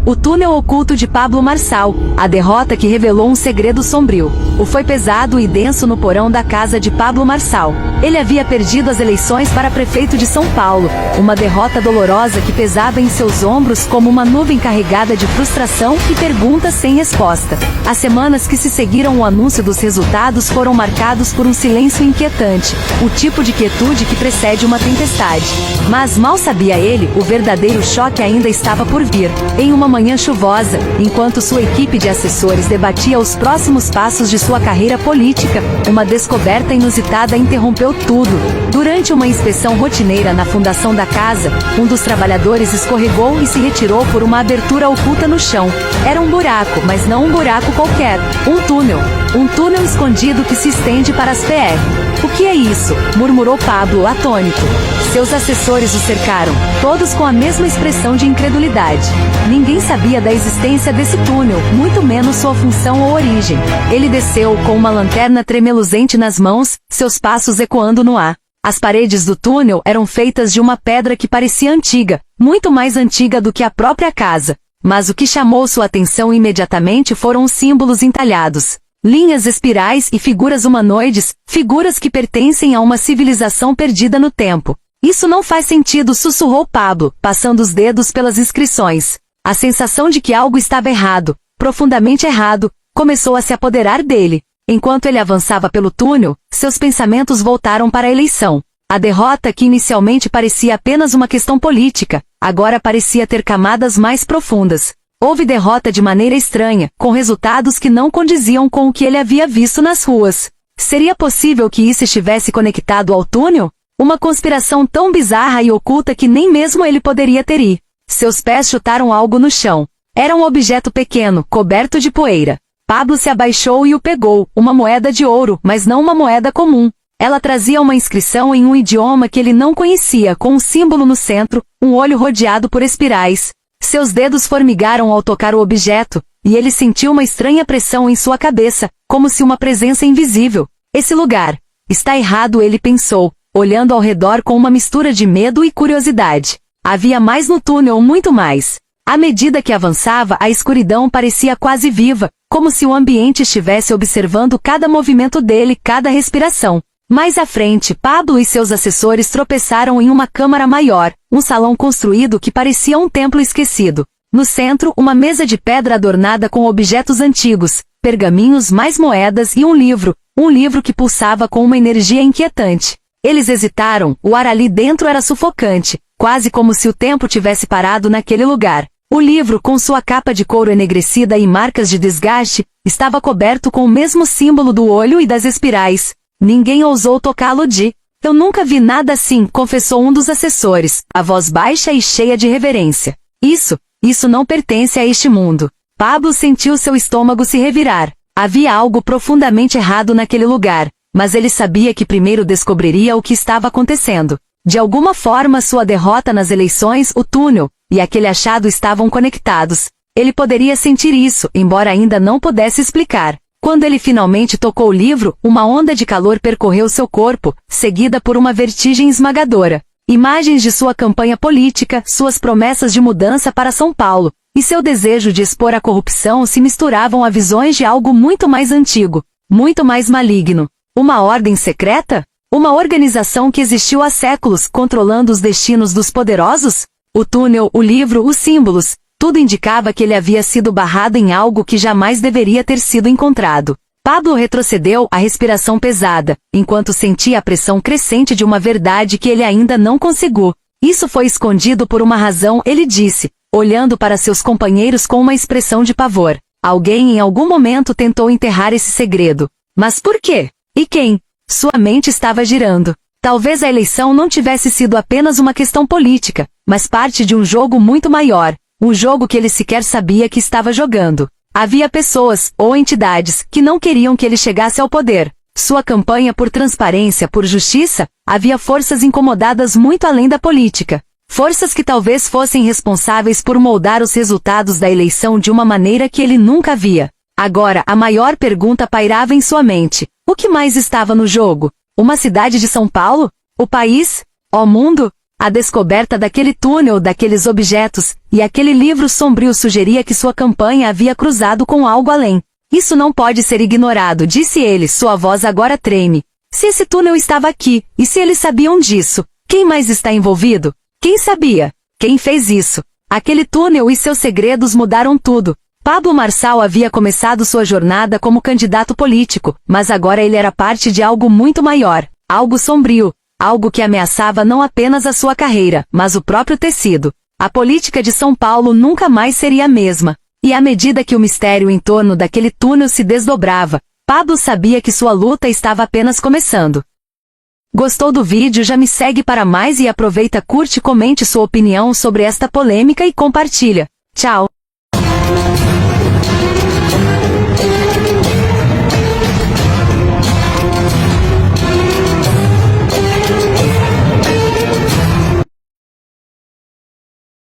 O túnel oculto de Pablo Marçal, a derrota que revelou um segredo sombrio. O foi pesado e denso no porão da casa de Pablo Marçal. Ele havia perdido as eleições para prefeito de São Paulo, uma derrota dolorosa que pesava em seus ombros como uma nuvem carregada de frustração e perguntas sem resposta. As semanas que se seguiram o anúncio dos resultados foram marcados por um silêncio inquietante, o tipo de quietude que precede uma tempestade. Mas mal sabia ele, o verdadeiro choque ainda estava por vir. Em uma manhã chuvosa, enquanto sua equipe de assessores debatia os próximos passos de sua carreira política, uma descoberta inusitada interrompeu tudo. Durante uma inspeção rotineira na fundação da casa, um dos trabalhadores escorregou e se retirou por uma abertura oculta no chão. Era um buraco, mas não um buraco qualquer. Um túnel. Um túnel escondido que se estende para as PR. O que é isso? Murmurou Pablo, atônito. Seus assessores o cercaram, todos com a mesma expressão de incredulidade. Ninguém sabia da existência desse túnel, muito menos sua função ou origem. Ele desceu com uma lanterna tremeluzente nas mãos, seus passos ecoando no ar. As paredes do túnel eram feitas de uma pedra que parecia antiga, muito mais antiga do que a própria casa. Mas o que chamou sua atenção imediatamente foram os símbolos entalhados. Linhas espirais e figuras humanoides, figuras que pertencem a uma civilização perdida no tempo. Isso não faz sentido, sussurrou Pablo, passando os dedos pelas inscrições. A sensação de que algo estava errado, profundamente errado, começou a se apoderar dele. Enquanto ele avançava pelo túnel, seus pensamentos voltaram para a eleição. A derrota, que inicialmente parecia apenas uma questão política, agora parecia ter camadas mais profundas. Houve derrota de maneira estranha, com resultados que não condiziam com o que ele havia visto nas ruas. Seria possível que isso estivesse conectado ao túnel? Uma conspiração tão bizarra e oculta que nem mesmo ele poderia ter ido. Seus pés chutaram algo no chão. Era um objeto pequeno, coberto de poeira. Pablo se abaixou e o pegou, uma moeda de ouro, mas não uma moeda comum. Ela trazia uma inscrição em um idioma que ele não conhecia, com um símbolo no centro, um olho rodeado por espirais. Seus dedos formigaram ao tocar o objeto, e ele sentiu uma estranha pressão em sua cabeça, como se uma presença invisível. Esse lugar. Está errado, ele pensou, olhando ao redor com uma mistura de medo e curiosidade. Havia mais no túnel, muito mais. À medida que avançava, a escuridão parecia quase viva, como se o ambiente estivesse observando cada movimento dele, cada respiração. Mais à frente, Pablo e seus assessores tropeçaram em uma câmara maior, um salão construído que parecia um templo esquecido. No centro, uma mesa de pedra adornada com objetos antigos, pergaminhos, mais moedas e um livro que pulsava com uma energia inquietante. Eles hesitaram, o ar ali dentro era sufocante, quase como se o tempo tivesse parado naquele lugar. O livro, com sua capa de couro enegrecida e marcas de desgaste, estava coberto com o mesmo símbolo do olho e das espirais. Ninguém ousou tocá-lo. Eu nunca vi nada assim, confessou um dos assessores, a voz baixa e cheia de reverência. Isso não pertence a este mundo. Pablo sentiu seu estômago se revirar. Havia algo profundamente errado naquele lugar, mas ele sabia que primeiro descobriria o que estava acontecendo. De alguma forma, sua derrota nas eleições, o túnel, e aquele achado estavam conectados. Ele poderia sentir isso, embora ainda não pudesse explicar. Quando ele finalmente tocou o livro, uma onda de calor percorreu seu corpo, seguida por uma vertigem esmagadora. Imagens de sua campanha política, suas promessas de mudança para São Paulo, e seu desejo de expor a corrupção se misturavam a visões de algo muito mais antigo, muito mais maligno. Uma ordem secreta? Uma organização que existiu há séculos, controlando os destinos dos poderosos? O túnel, o livro, os símbolos, tudo indicava que ele havia sido barrado em algo que jamais deveria ter sido encontrado. Pablo retrocedeu, a respiração pesada, enquanto sentia a pressão crescente de uma verdade que ele ainda não conseguiu. Isso foi escondido por uma razão, ele disse, olhando para seus companheiros com uma expressão de pavor. Alguém em algum momento tentou enterrar esse segredo. Mas por quê? E quem? Sua mente estava girando. Talvez a eleição não tivesse sido apenas uma questão política, mas parte de um jogo muito maior. Um jogo que ele sequer sabia que estava jogando. Havia pessoas, ou entidades, que não queriam que ele chegasse ao poder. Sua campanha por transparência, por justiça, havia forças incomodadas muito além da política. Forças que talvez fossem responsáveis por moldar os resultados da eleição de uma maneira que ele nunca via. Agora, a maior pergunta pairava em sua mente. O que mais estava no jogo? Uma cidade de São Paulo? O país? O mundo? A descoberta daquele túnel, daqueles objetos, e aquele livro sombrio sugeria que sua campanha havia cruzado com algo além. Isso não pode ser ignorado, disse ele, sua voz agora treme. Se esse túnel estava aqui, e se eles sabiam disso, quem mais está envolvido? Quem sabia? Quem fez isso? Aquele túnel e seus segredos mudaram tudo. Pablo Marçal havia começado sua jornada como candidato político, mas agora ele era parte de algo muito maior, algo sombrio, algo que ameaçava não apenas a sua carreira, mas o próprio tecido. A política de São Paulo nunca mais seria a mesma. E à medida que o mistério em torno daquele túnel se desdobrava, Pablo sabia que sua luta estava apenas começando. Gostou do vídeo? Já me segue para mais e aproveita, curte e comente sua opinião sobre esta polêmica e compartilha. Tchau!